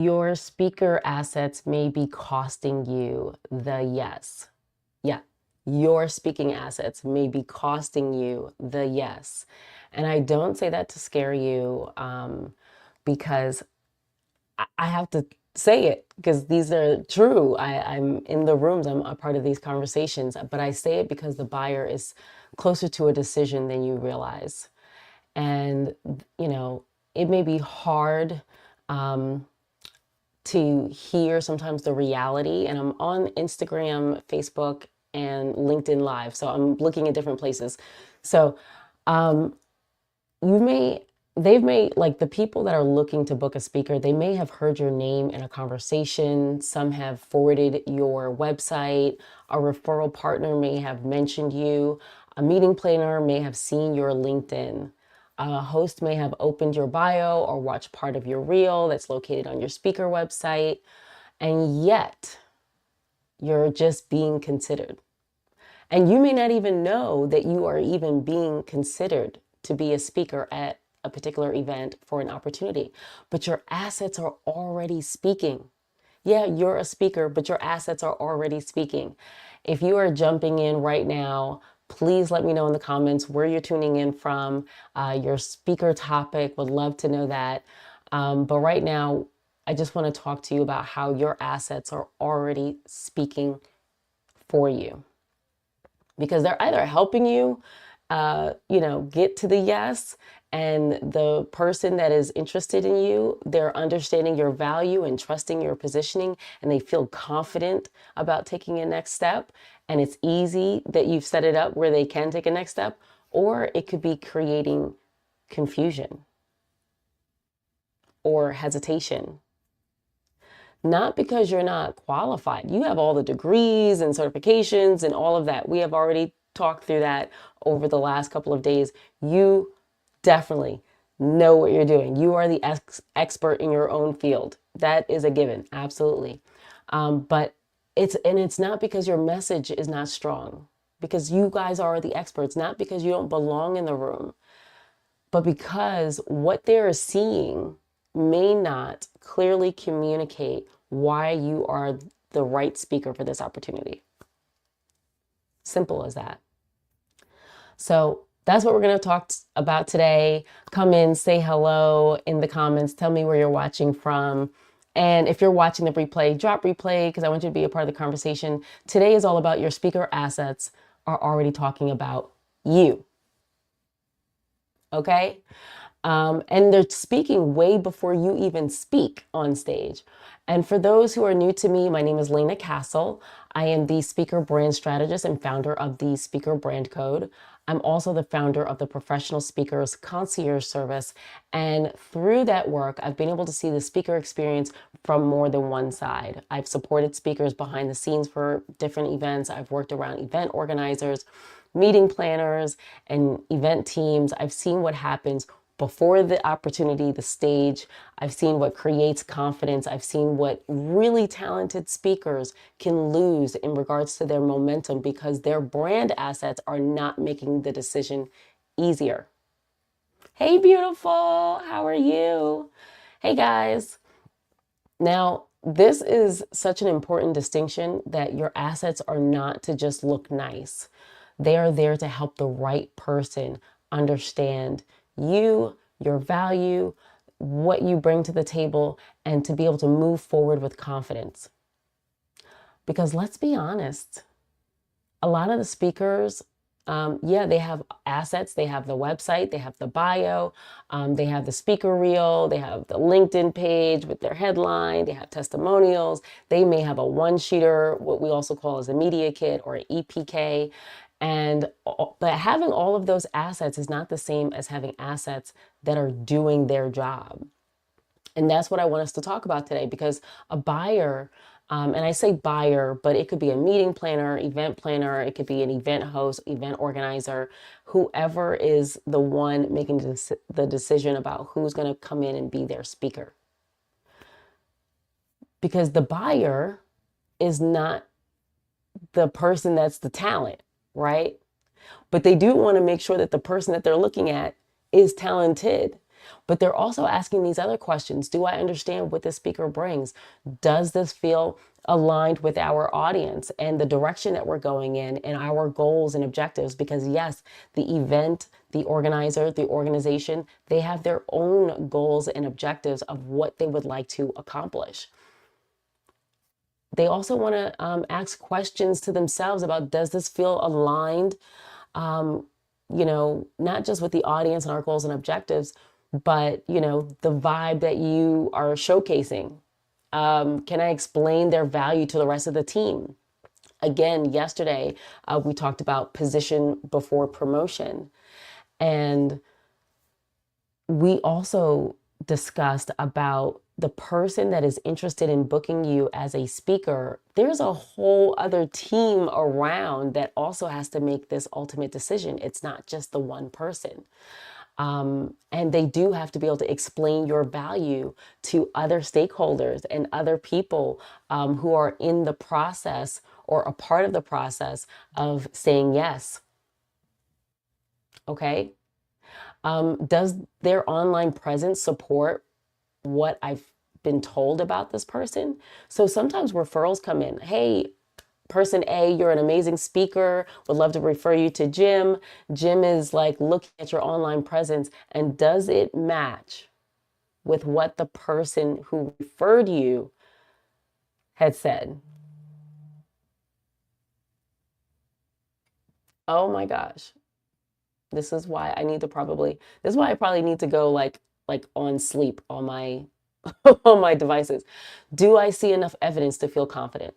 Your speaker assets may be costing you the yes. Yeah, your speaking assets may be costing you the yes. And I don't say that to scare you because I have to say it because these are true. I'm in the rooms, I'm a part of these conversations, but I say it because the buyer is closer to a decision than you realize. And, you know, it may be hard to hear sometimes the reality. And I'm on Instagram, Facebook, and LinkedIn Live. So I'm looking at different places. So you may, they've made, like the people that are looking to book a speaker, they may have heard your name in a conversation. Some have forwarded your website. A referral partner may have mentioned you. A meeting planner may have seen your LinkedIn. A host may have opened your bio or watched part of your reel that's located on your speaker website. And yet, you're just being considered. And you may not even know that you are even being considered to be a speaker at a particular event for an opportunity, but your assets are already speaking. Yeah, you're a speaker, but your assets are already speaking. If you are jumping in right now, please let me know in the comments where you're tuning in from, your speaker topic. Would love to know that. But right now, I just want to talk to you about how your assets are already speaking for you, because they're either helping you, get to the yes, and the person that is interested in you, they're understanding your value and trusting your positioning, and they feel confident about taking a next step. And it's easy that you've set it up where they can take a next step, or it could be creating confusion or hesitation. Not because you're not qualified. You have all the degrees and certifications and all of that. We have already talked through that over the last couple of days. You definitely know what you're doing. You are the expert in your own field. That is a given, absolutely. But it's not because your message is not strong, because you guys are the experts, not because you don't belong in the room, but because what they're seeing may not clearly communicate why you are the right speaker for this opportunity. Simple as that. So that's what we're going to talk about today. Come in, say hello in the comments. Tell me where you're watching from. And if you're watching the replay, drop replay because I want you to be a part of the conversation. Today is all about your speaker assets are already talking about you. Okay? And they're speaking way before you even speak on stage. And for those who are new to me, my name is Lena Castle. I am the speaker brand strategist and founder of the Speaker Brand Code. I'm also the founder of the Professional Speakers Concierge Service. And through that work, I've been able to see the speaker experience from more than one side. I've supported speakers behind the scenes for different events. I've worked around event organizers, meeting planners, and event teams. I've seen what happens before the opportunity, the stage. I've seen what creates confidence. I've seen what really talented speakers can lose in regards to their momentum because their brand assets are not making the decision easier. Hey, beautiful, how are you? Hey, guys. Now, this is such an important distinction that your assets are not to just look nice. They are there to help the right person understand you, your value, what you bring to the table, and to be able to move forward with confidence. Because let's be honest, a lot of the speakers, they have assets. They have the website, they have the bio, they have the speaker reel, they have the LinkedIn page with their headline, they have testimonials, they may have a one-sheeter, what we also call as a media kit or an EPK. But having all of those assets is not the same as having assets that are doing their job. And that's what I want us to talk about today, because a buyer, and I say buyer, but it could be a meeting planner, event planner, it could be an event host, event organizer, whoever is the one making the decision about who's going to come in and be their speaker. Because the buyer is not the person that's the talent, right? But they do want to make sure that the person that they're looking at is talented. But they're also asking these other questions. Do I understand what the speaker brings? Does this feel aligned with our audience and the direction that we're going in and our goals and objectives? Because yes, the event, the organizer, the organization, they have their own goals and objectives of what they would like to accomplish. They also want to ask questions to themselves about, does this feel aligned, um, not just with the audience and our goals and objectives, but, the vibe that you are showcasing. Can I explain their value to the rest of the team? Again, yesterday, we talked about position before promotion. And we also discussed about the person that is interested in booking you as a speaker. There's a whole other team around that also has to make this ultimate decision. It's not just the one person. And they do have to be able to explain your value to other stakeholders and other people who are in the process or a part of the process of saying yes. Okay. Does their online presence support what I've been told about this person? So sometimes referrals come in. Hey, person A, you're an amazing speaker, would love to refer you to Jim. Jim is like looking at your online presence, and does it match with what the person who referred you had said? Oh my gosh. This is why I probably need to go like on sleep on my on my devices. Do I see enough evidence to feel confident?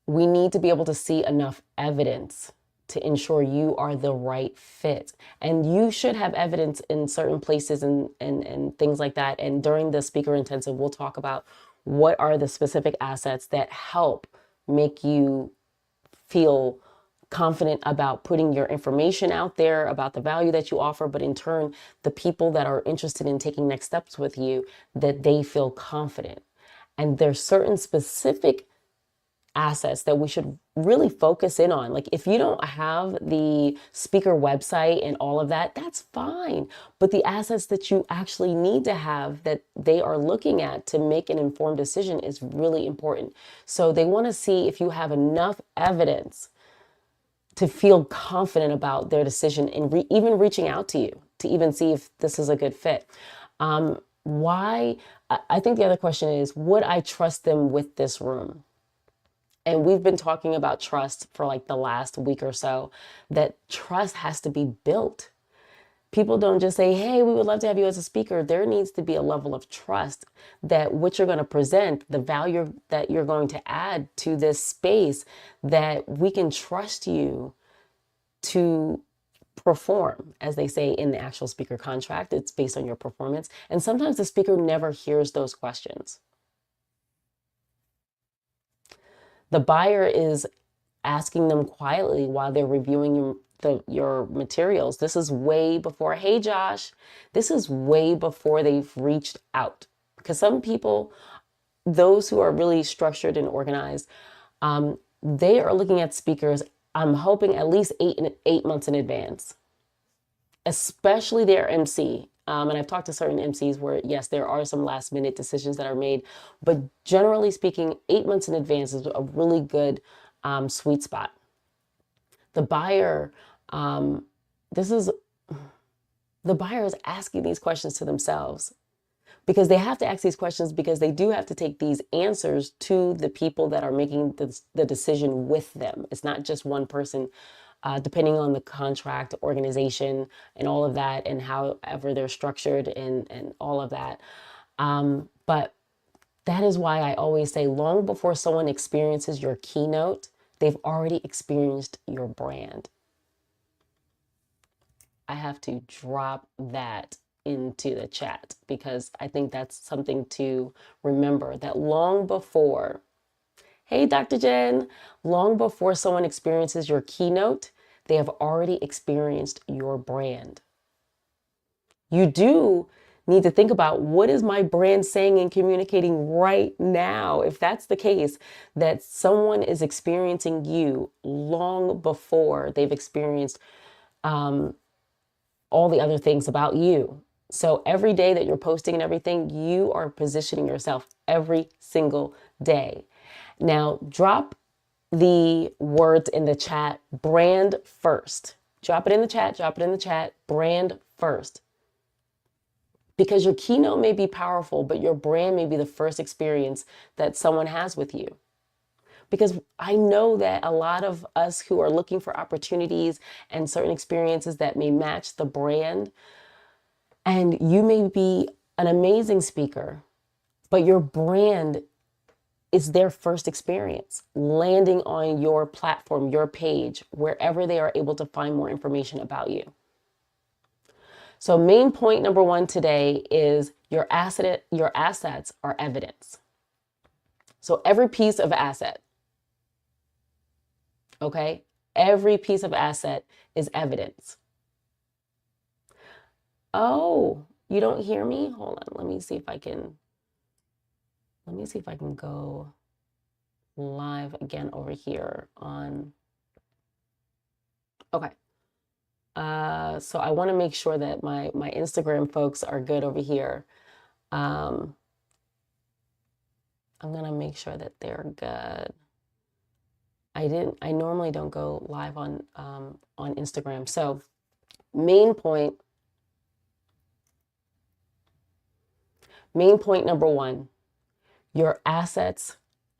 We need to be able to see enough evidence to ensure you are the right fit. And you should have evidence in certain places and things like that. And during the speaker intensive, we'll talk about what are the specific assets that help make you feel confident about putting your information out there about the value that you offer, but in turn, the people that are interested in taking next steps with you, that they feel confident. And there's certain specific assets that we should really focus in on. Like if you don't have the speaker website and all of that, that's fine. But the assets that you actually need to have that they are looking at to make an informed decision is really important. So they want to see if you have enough evidence to feel confident about their decision and even reaching out to you to even see if this is a good fit. Why? I think the other question is, would I trust them with this room? And we've been talking about trust for like the last week or so, that trust has to be built. People don't just say, hey, we would love to have you as a speaker. There needs to be a level of trust that what you're going to present, the value that you're going to add to this space, that we can trust you to perform, as they say in the actual speaker contract. It's based on your performance. And sometimes the speaker never hears those questions. The buyer is asking them quietly while they're reviewing your materials. This is way before, hey Josh, this is way before they've reached out. Because some people, those who are really structured and organized, they are looking at speakers, I'm hoping at least 8 months in advance, especially their MC. And I've talked to certain MCs where, yes, there are some last minute decisions that are made, but generally speaking, 8 months in advance is a really good sweet spot. The buyer, this is, the buyer is asking these questions to themselves, because they have to ask these questions because they do have to take these answers to the people that are making the decision with them. It's not just one person. Depending on the contract, organization, and all of that, and however they're structured and all of that. But that is why I always say, long before someone experiences your keynote, they've already experienced your brand. I have to drop that into the chat because I think that's something to remember, that long before, hey, Dr. Jen, long before someone experiences your keynote, they have already experienced your brand. You do need to think about, what is my brand saying and communicating right now? If that's the case, that someone is experiencing you long before they've experienced all the other things about you. So every day that you're posting and everything, you are positioning yourself every single day. Now, drop the words in the chat, brand first. Drop it in the chat, drop it in the chat, brand first. Because your keynote may be powerful, but your brand may be the first experience that someone has with you. Because I know that a lot of us who are looking for opportunities and certain experiences that may match the brand, and you may be an amazing speaker, but your brand is their first experience landing on your platform, your page, wherever they are able to find more information about you. So main point number one today is your assets are evidence. So every piece of asset, okay? Every piece of asset is evidence. Oh, you don't hear me? Hold on. Let me see if I can go live again over here on. Okay. So I want to make sure that my Instagram folks are good over here. I'm going to make sure that they're good. I normally don't go live on Instagram. So main point number one, your assets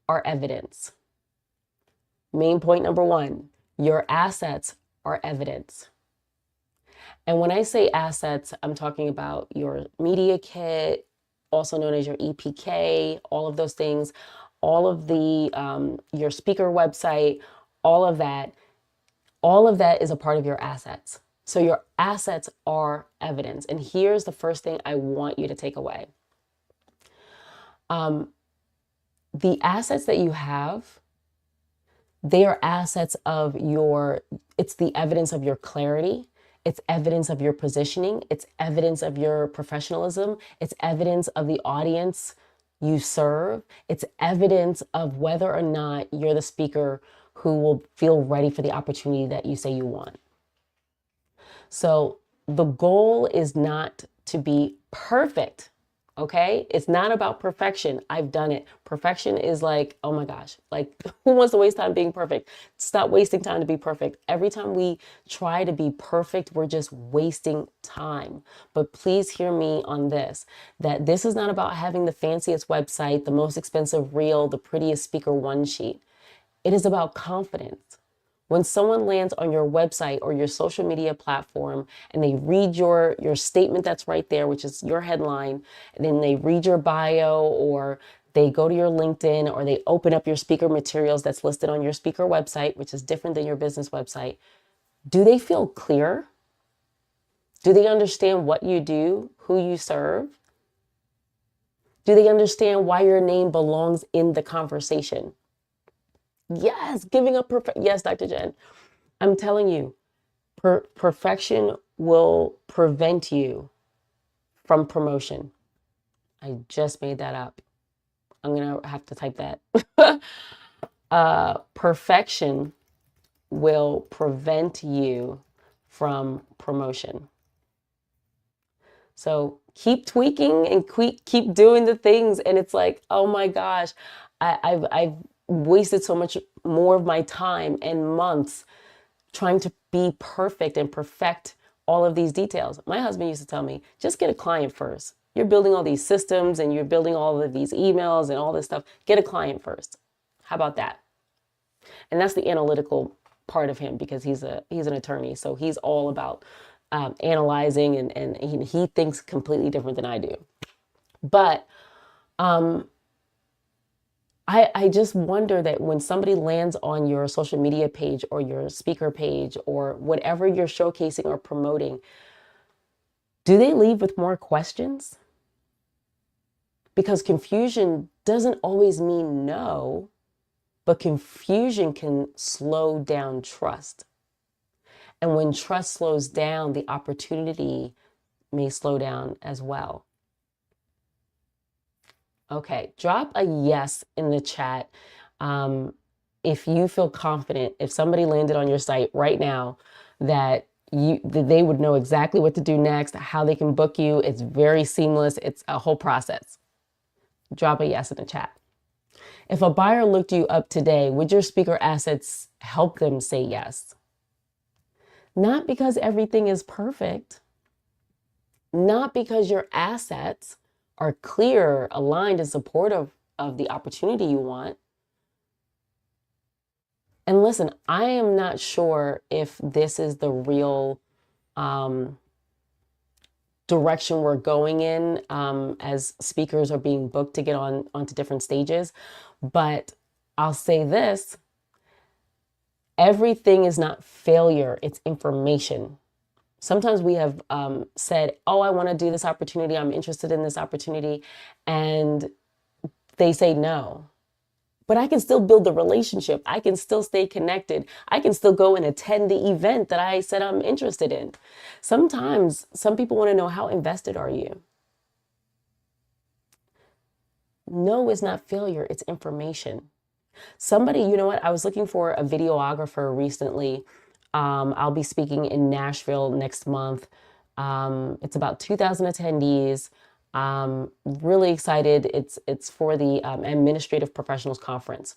are evidence. Main point number one, your assets are evidence. And when I say assets, I'm talking about your media kit, also known as your EPK, all of those things, all of the, your speaker website, all of that is a part of your assets. So your assets are evidence. And here's the first thing I want you to take away. The assets that you have, they are assets of it's the evidence of your clarity. It's evidence of your positioning. It's evidence of your professionalism. It's evidence of the audience you serve. It's evidence of whether or not you're the speaker who will feel ready for the opportunity that you say you want. So the goal is not to be perfect. Okay? It's not about perfection. I've done it. Perfection is like, oh my gosh, like who wants to waste time being perfect? Stop wasting time to be perfect. Every time we try to be perfect, we're just wasting time. But please hear me on this, that this is not about having the fanciest website, the most expensive reel, the prettiest speaker one sheet. It is about confidence. When someone lands on your website or your social media platform and they read your statement that's right there, which is your headline, and then they read your bio or they go to your LinkedIn or they open up your speaker materials that's listed on your speaker website, which is different than your business website, do they feel clear? Do they understand what you do, who you serve? Do they understand why your name belongs in the conversation? Yes, giving up yes, Dr. Jen. I'm telling you, perfection will prevent you from promotion. I just made that up. I'm going to have to type that. Perfection will prevent you from promotion. So keep tweaking and keep doing the things. And it's like, oh my gosh, I've wasted so much more of my time and months trying to be perfect and perfect all of these details. My husband used to tell me, just get a client first. You're building all these systems and you're building all of these emails and all this stuff. Get a client first. How about that? And that's the analytical part of him because he's an attorney. So he's all about analyzing and he thinks completely different than I do. But I just wonder that when somebody lands on your social media page or your speaker page or whatever you're showcasing or promoting, do they leave with more questions? Because confusion doesn't always mean no, but confusion can slow down trust. And when trust slows down, the opportunity may slow down as well. Okay, drop a yes in the chat if you feel confident, if somebody landed on your site right now that they would know exactly what to do next, how they can book you. It's very seamless. It's a whole process. Drop a yes in the chat. If a buyer looked you up today, would your speaker assets help them say yes? Not because everything is perfect, not because your assets are clear, aligned, and supportive of the opportunity you want. And listen, I am not sure if this is the real direction we're going in as speakers are being booked to get onto different stages. But I'll say this, everything is not failure, it's information. Sometimes we have said, oh, I want to do this opportunity, I'm interested in this opportunity, and they say no. But I can still build the relationship. I can still stay connected. I can still go and attend the event that I said I'm interested in. Sometimes some people want to know, how invested are you? No is not failure, it's information. Somebody, you know what? I was looking for a videographer recently. I'll be speaking in Nashville next month. It's about 2,000 attendees. Really excited. It's for the Administrative Professionals Conference.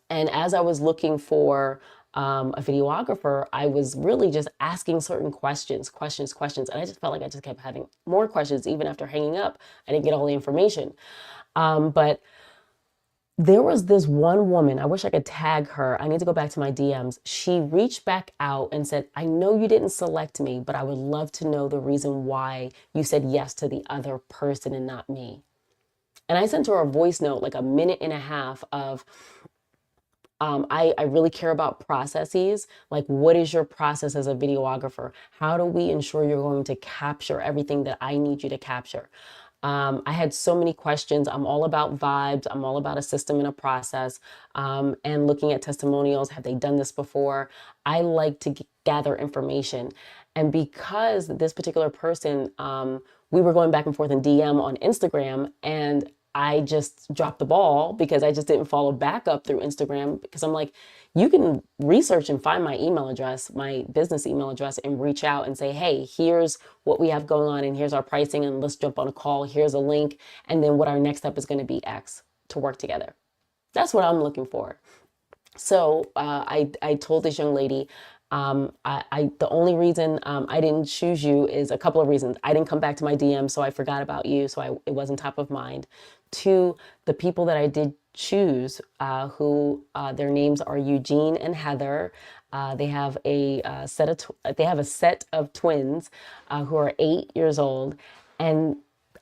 And as I was looking for a videographer, I was really just asking certain questions. And I just felt like I just kept having more questions even after hanging up. I didn't get all the information. But there was this one woman, I wish I could tag her. I need to go back to my DMs. She reached back out and said, I know you didn't select me, but I would love to know the reason why you said yes to the other person and not me. And I sent her a voice note, like a minute and a half of, I really care about processes. Like, what is your process as a videographer? How do we ensure you're going to capture everything that I need you to capture? I had so many questions. I'm all about vibes. I'm all about a system and a process, and looking at testimonials. Have they done this before? I like to gather information. And because this particular person, we were going back and forth in DM on Instagram, and I just dropped the ball because I just didn't follow back up through Instagram, because I'm like, you can research and find my email address, my business email address, and reach out and say, hey, here's what we have going on and here's our pricing, and let's jump on a call. Here's a link. And then what our next step is going to be X to work together. That's what I'm looking for. So I told this young lady, the only reason I didn't choose you is a couple of reasons. I didn't come back to my DM, so I forgot about you, so it wasn't top of mind. Two, the people that I did choose, who their names are Eugene and Heather. They have a set of twins who are 8 years old, and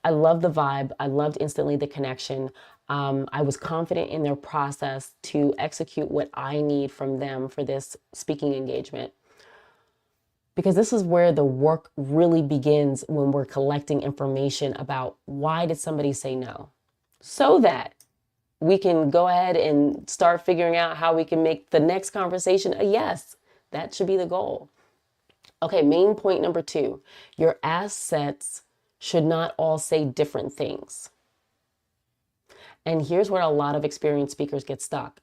I love the vibe. I loved instantly the connection. I was confident in their process to execute what I need from them for this speaking engagement. Because this is where the work really begins, when we're collecting information about why did somebody say no, so that we can go ahead and start figuring out how we can make the next conversation a yes. That should be the goal. Okay, main point number 2, your assets should not all say different things. And here's where a lot of experienced speakers get stuck.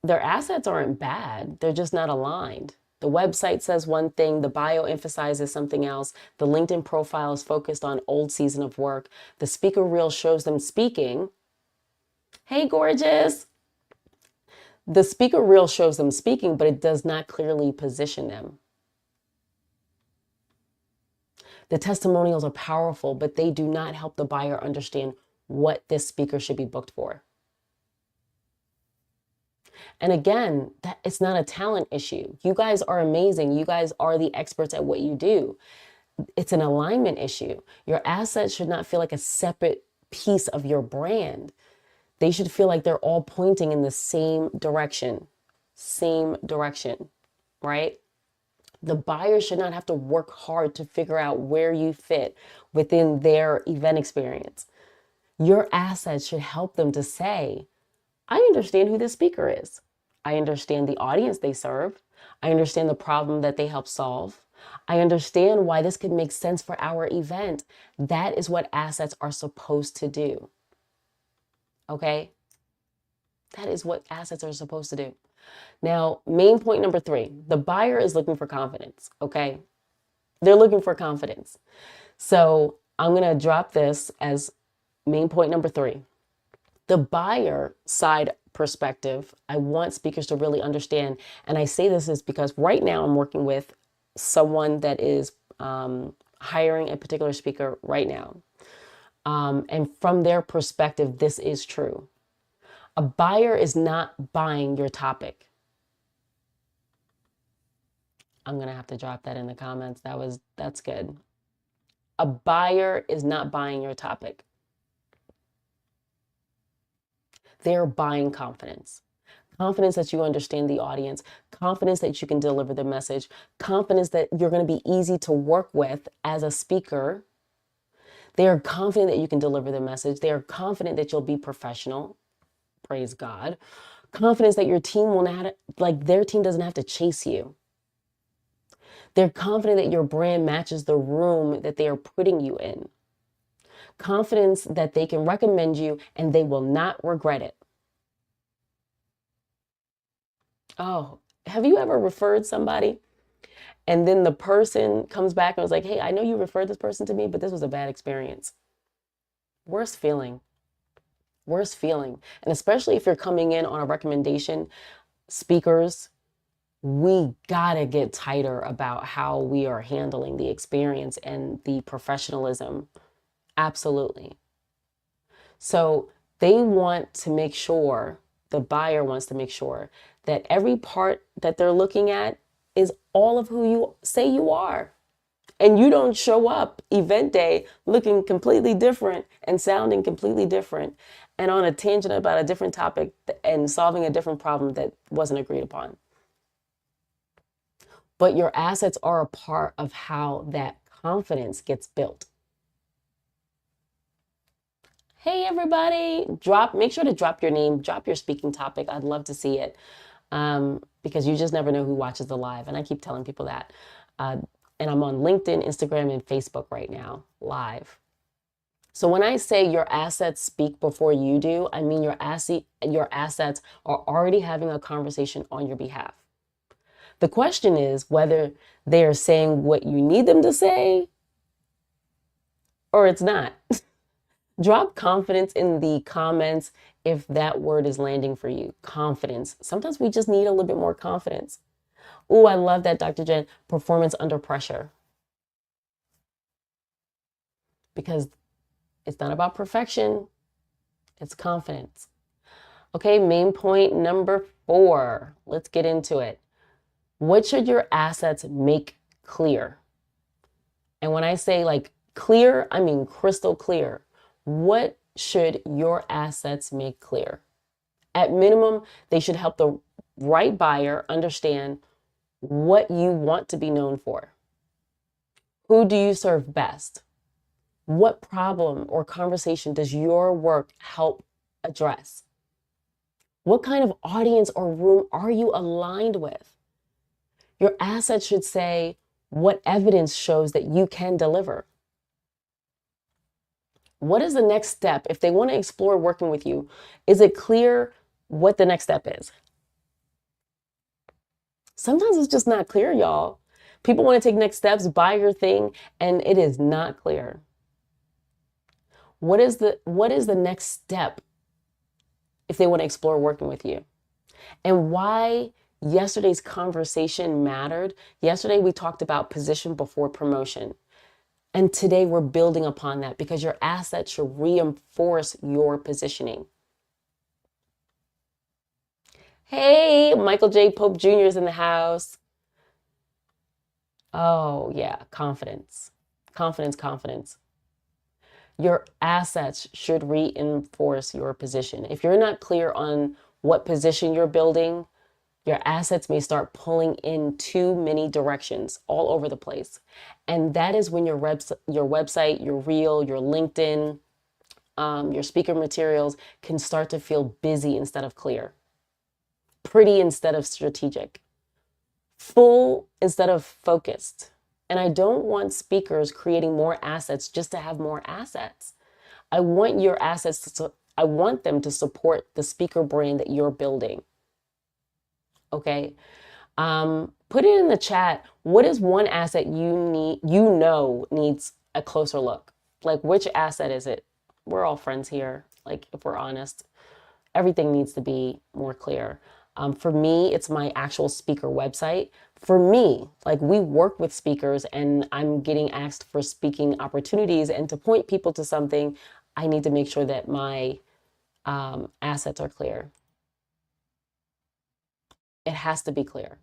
Their assets aren't bad, they're just not aligned. The website says one thing, the bio emphasizes something else, the LinkedIn profile is focused on old season of work, the speaker reel shows them speaking. Hey, gorgeous. The speaker reel shows them speaking, but it does not clearly position them. The testimonials are powerful, but they do not help the buyer understand what this speaker should be booked for. And again, it's not a talent issue. You guys are amazing. You guys are the experts at what you do. It's an alignment issue. Your assets should not feel like a separate piece of your brand. They should feel like they're all pointing in the same direction, right? The buyer should not have to work hard to figure out where you fit within their event experience. Your assets should help them to say, I understand who this speaker is. I understand the audience they serve. I understand the problem that they help solve. I understand why this could make sense for our event. That is what assets are supposed to do. Okay? That is what assets are supposed to do. Now, main point number 3, the buyer is looking for confidence, okay? They're looking for confidence. So I'm going to drop this as main point number 3. The buyer side perspective, I want speakers to really understand. And I say this is because right now I'm working with someone that is hiring a particular speaker right now. And from their perspective, this is true. A buyer is not buying your topic. I'm going to have to drop that in the comments. That's good. A buyer is not buying your topic. They're buying confidence. Confidence that you understand the audience, confidence that you can deliver the message, confidence that you're going to be easy to work with as a speaker. They are confident that you can deliver the message. They are confident that you'll be professional. Praise God. Confidence that your team will not, like their team doesn't have to chase you. They're confident that your brand matches the room that they are putting you in. Confidence that they can recommend you and they will not regret it. Oh, have you ever referred somebody and then the person comes back and was like, hey, I know you referred this person to me, but this was a bad experience. Worst feeling. Worst feeling. And especially if you're coming in on a recommendation, speakers, we gotta get tighter about how we are handling the experience and the professionalism. Absolutely. So they want to make sure, the buyer wants to make sure that every part that they're looking at is all of who you say you are. And you don't show up event day looking completely different and sounding completely different and on a tangent about a different topic and solving a different problem that wasn't agreed upon. But your assets are a part of how that confidence gets built. Hey everybody, make sure to drop your name, drop your speaking topic. I'd love to see it because you just never know who watches the live. And I keep telling people that. And I'm on LinkedIn, Instagram, and Facebook right now, live. So when I say your assets speak before you do, I mean your assets are already having a conversation on your behalf. The question is whether they are saying what you need them to say or it's not. Drop confidence in the comments if that word is landing for you. Confidence. Sometimes we just need a little bit more confidence. Oh, I love that, Dr. Jen. Performance under pressure. Because it's not about perfection. It's confidence. Okay, main point number 4. Let's get into it. What should your assets make clear? And when I say like clear, I mean crystal clear. What should your assets make clear? At minimum, they should help the right buyer understand what you want to be known for. Who do you serve best? What problem or conversation does your work help address? What kind of audience or room are you aligned with? Your assets should say what evidence shows that you can deliver. What is the next step? If they want to explore working with you, is it clear what the next step is? Sometimes it's just not clear, y'all. People want to take next steps, buy your thing, and it is not clear. What is the next step if they want to explore working with you? And why yesterday's conversation mattered. Yesterday we talked about position before promotion. And today we're building upon that because your assets should reinforce your positioning. Hey, Michael J. Pope Jr. is in the house. Oh, yeah, confidence. Confidence, confidence. Your assets should reinforce your position. If you're not clear on what position you're building, your assets may start pulling in too many directions all over the place. And that is when your website, your reel, your LinkedIn, your speaker materials can start to feel busy instead of clear, pretty instead of strategic, full instead of focused. And I don't want speakers creating more assets just to have more assets. I want your assets I want them to support the speaker brand that you're building. Okay. Put it in the chat. What is one asset needs a closer look? Like, which asset is it? We're all friends here. Like, if we're honest, everything needs to be more clear. For me, it's my actual speaker website. For me, like, we work with speakers and I'm getting asked for speaking opportunities, and to point people to something, I need to make sure that my assets are clear. It has to be clear.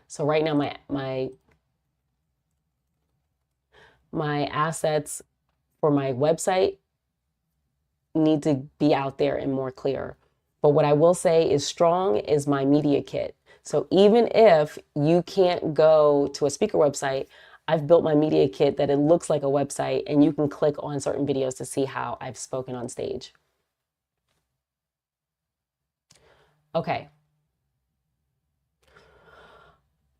So right now, my assets for my website need to be out there and more clear. But what I will say is strong is my media kit. So even if you can't go to a speaker website, I've built my media kit that it looks like a website and you can click on certain videos to see how I've spoken on stage. Okay.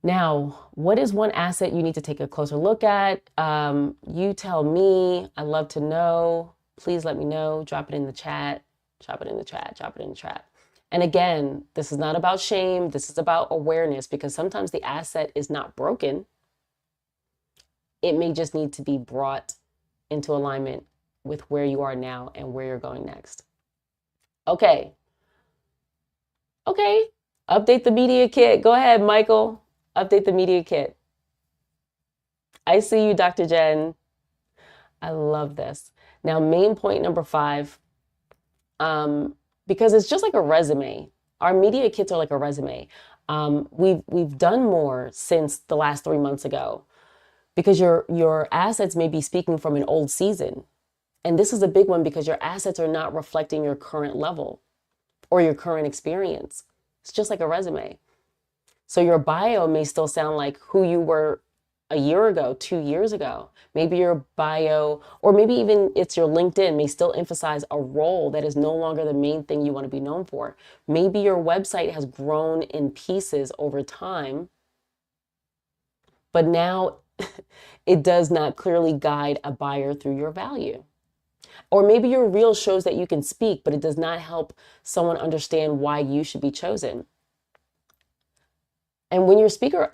Now, what is one asset you need to take a closer look at? You tell me. I'd love to know. Please let me know. Drop it in the chat. Drop it in the chat. Drop it in the chat. And again, this is not about shame. This is about awareness, because sometimes the asset is not broken. It may just need to be brought into alignment with where you are now and where you're going next. Okay. Okay. Update the media kit. Go ahead, Michael. Update the media kit. I see you, Dr. Jen. I love this. Now, main point number 5, because it's just like a resume. Our media kits are like a resume. We've done more since the last 3 months ago, because your assets may be speaking from an old season. And this is a big one because your assets are not reflecting your current level or your current experience. It's just like a resume. So your bio may still sound like who you were a year ago, 2 years ago. Maybe your bio, or maybe even it's your LinkedIn, may still emphasize a role that is no longer the main thing you want to be known for. Maybe your website has grown in pieces over time, but now it does not clearly guide a buyer through your value. Or maybe your reel shows that you can speak, but it does not help someone understand why you should be chosen. And when your speaker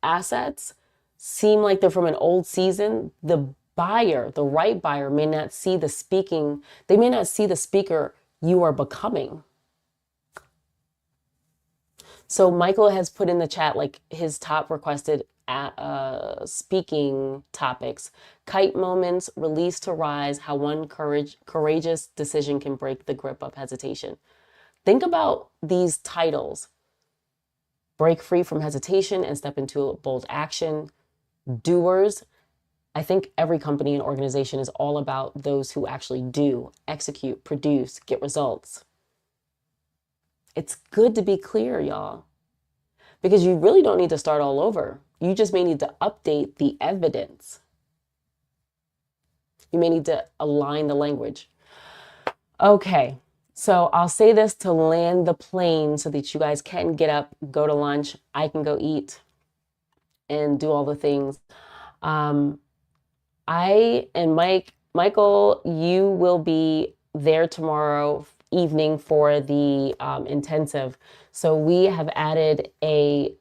assets seem like they're from an old season, the buyer, the right buyer, may not see the speaking, they may not see the speaker you are becoming. So Michael has put in the chat like his top requested speaking topics: kite moments, release to rise, how one courageous decision can break the grip of hesitation. Think about these titles: break free from hesitation and step into bold action, doers. I think every company and organization is all about those who actually do, execute, produce, get results. It's good to be clear, y'all, because you really don't need to start all over. You just may need to update the evidence. You may need to align the language. Okay, so I'll say this to land the plane so that you guys can get up, go to lunch. I can go eat and do all the things. I and Michael, you will be there tomorrow evening for the intensive. So we have added a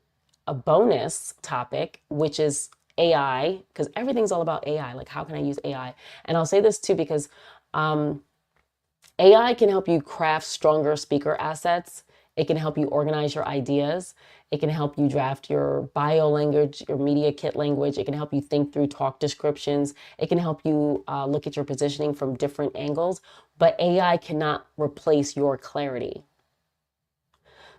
bonus topic, which is AI, because everything's all about AI. Like, how can I use AI? And I'll say this too, because AI can help you craft stronger speaker assets. It can help you organize your ideas. It can help you draft your bio language, your media kit language. It can help you think through talk descriptions. It can help you look at your positioning from different angles. But AI cannot replace your clarity.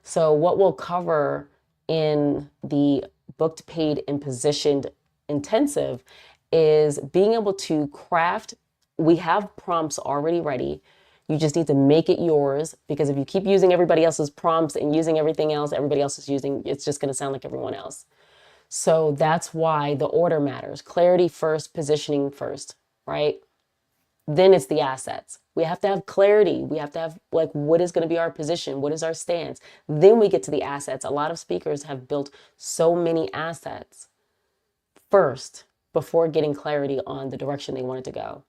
So what we'll cover in the booked, paid, and positioned intensive is being able to craft. We have prompts already ready. You just need to make it yours, because if you keep using everybody else's prompts and using everything else everybody else is using, it's just going to sound like everyone else. So that's why the order matters. Clarity first, positioning first, right? Then it's the assets. We have to have clarity. We have to have, like, what is going to be our position? What is our stance? Then we get to the assets. A lot of speakers have built so many assets first before getting clarity on the direction they wanted to go.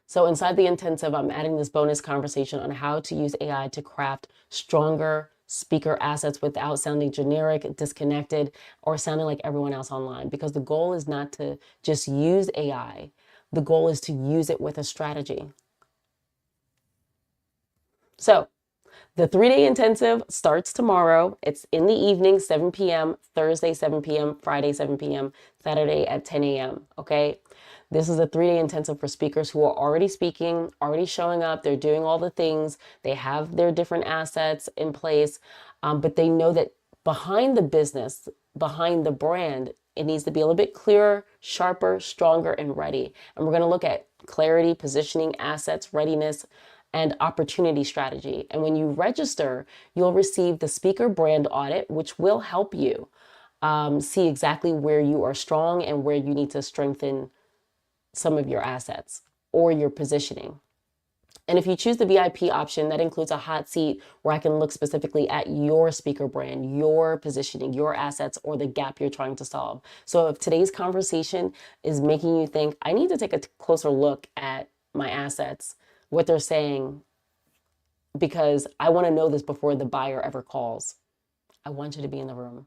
So inside the intensive, I'm adding this bonus conversation on how to use AI to craft stronger speaker assets without sounding generic, disconnected, or sounding like everyone else online. Because the goal is not to just use AI. The goal is to use it with a strategy. So the 3-day intensive starts tomorrow. It's in the evening, 7 p.m., Thursday, 7 p.m., Friday, 7 p.m., Saturday at 10 a.m. Okay. This is a 3-day intensive for speakers who are already speaking, already showing up. They're doing all the things. They have their different assets in place, but they know that behind the business, behind the brand, it needs to be a little bit clearer, sharper, stronger, and ready. And we're going to look at clarity, positioning, assets, readiness, and opportunity strategy. And when you register, you'll receive the speaker brand audit, which will help you see exactly where you are strong and where you need to strengthen some of your assets or your positioning. And if you choose the VIP option, that includes a hot seat where I can look specifically at your speaker brand, your positioning, your assets, or the gap you're trying to solve. So if today's conversation is making you think, I need to take a closer look at my assets, what they're saying, because I want to know this before the buyer ever calls, I want you to be in the room.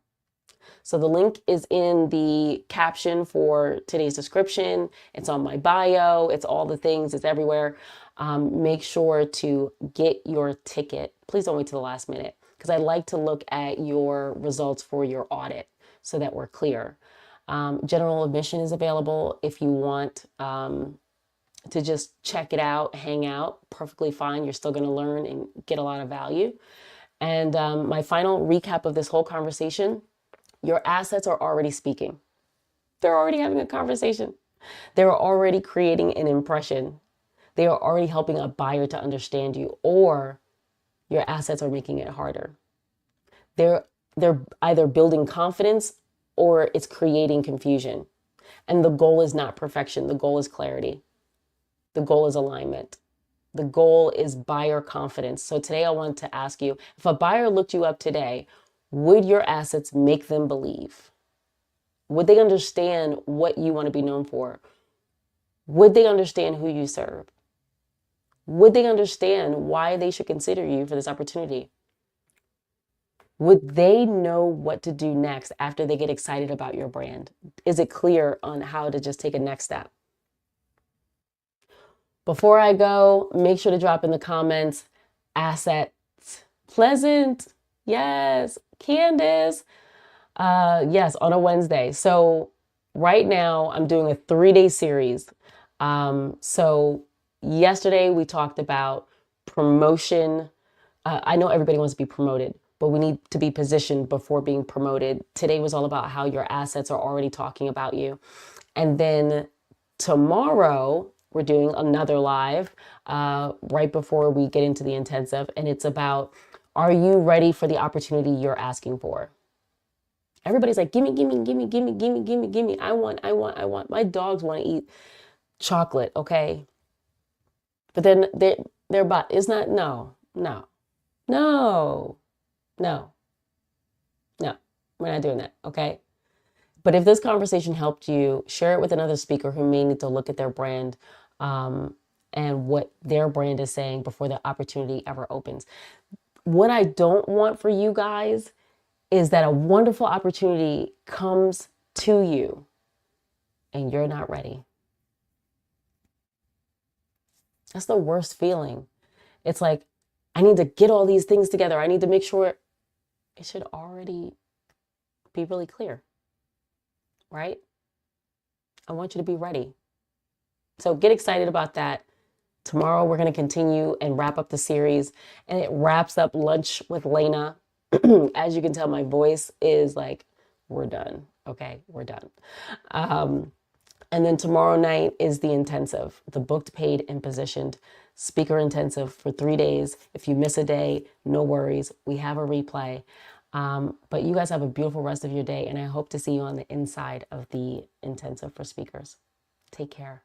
So the link is in the caption for today's description. It's on my bio. It's all the things. It's everywhere. Make sure to get your ticket. Please don't wait till the last minute, because I like to look at your results for your audit so that we're clear. General admission is available if you want to just check it out, hang out. Perfectly fine. You're still going to learn and get a lot of value. And my final recap of this whole conversation: your assets are already speaking. They're already having a conversation. They're already creating an impression. They are already helping a buyer to understand you, or your assets are making it harder. They're either building confidence or it's creating confusion. And the goal is not perfection. The goal is clarity. The goal is alignment. The goal is buyer confidence. So today I want to ask you, if a buyer looked you up today, would your assets make them believe? Would they understand what you want to be known for? Would they understand who you serve? Would they understand why they should consider you for this opportunity? Would they know what to do next after they get excited about your brand? Is it clear on how to just take a next step? Before I go, make sure to drop in the comments, assets, pleasant. Yes, Candace. Yes, on a Wednesday. So right now I'm doing a 3-day series. So yesterday we talked about promotion. I know everybody wants to be promoted, but we need to be positioned before being promoted. Today was all about how your assets are already talking about you. And then tomorrow we're doing another live right before we get into the intensive. And it's about, are you ready for the opportunity you're asking for? Everybody's like, gimme, gimme, gimme, gimme, gimme, gimme, gimme. I want. My dogs want to eat chocolate, okay? But then their butt is not, no. We're not doing that, okay? But if this conversation helped you, share it with another speaker who may need to look at their brand and what their brand is saying before the opportunity ever opens. What I don't want for you guys is that a wonderful opportunity comes to you and you're not ready. That's the worst feeling. It's like, I need to get all these things together. I need to make sure it should already be really clear, right? I want you to be ready. So get excited about that. Tomorrow we're going to continue and wrap up the series, and it wraps up Lunch with Lena. As you can tell, my voice is like, we're done. Okay, we're done. And then tomorrow night is the intensive, the booked, paid, and positioned speaker intensive for 3 days. If you miss a day, no worries. We have a replay. But you guys have a beautiful rest of your day, and I hope to see you on the inside of the intensive for speakers. Take care.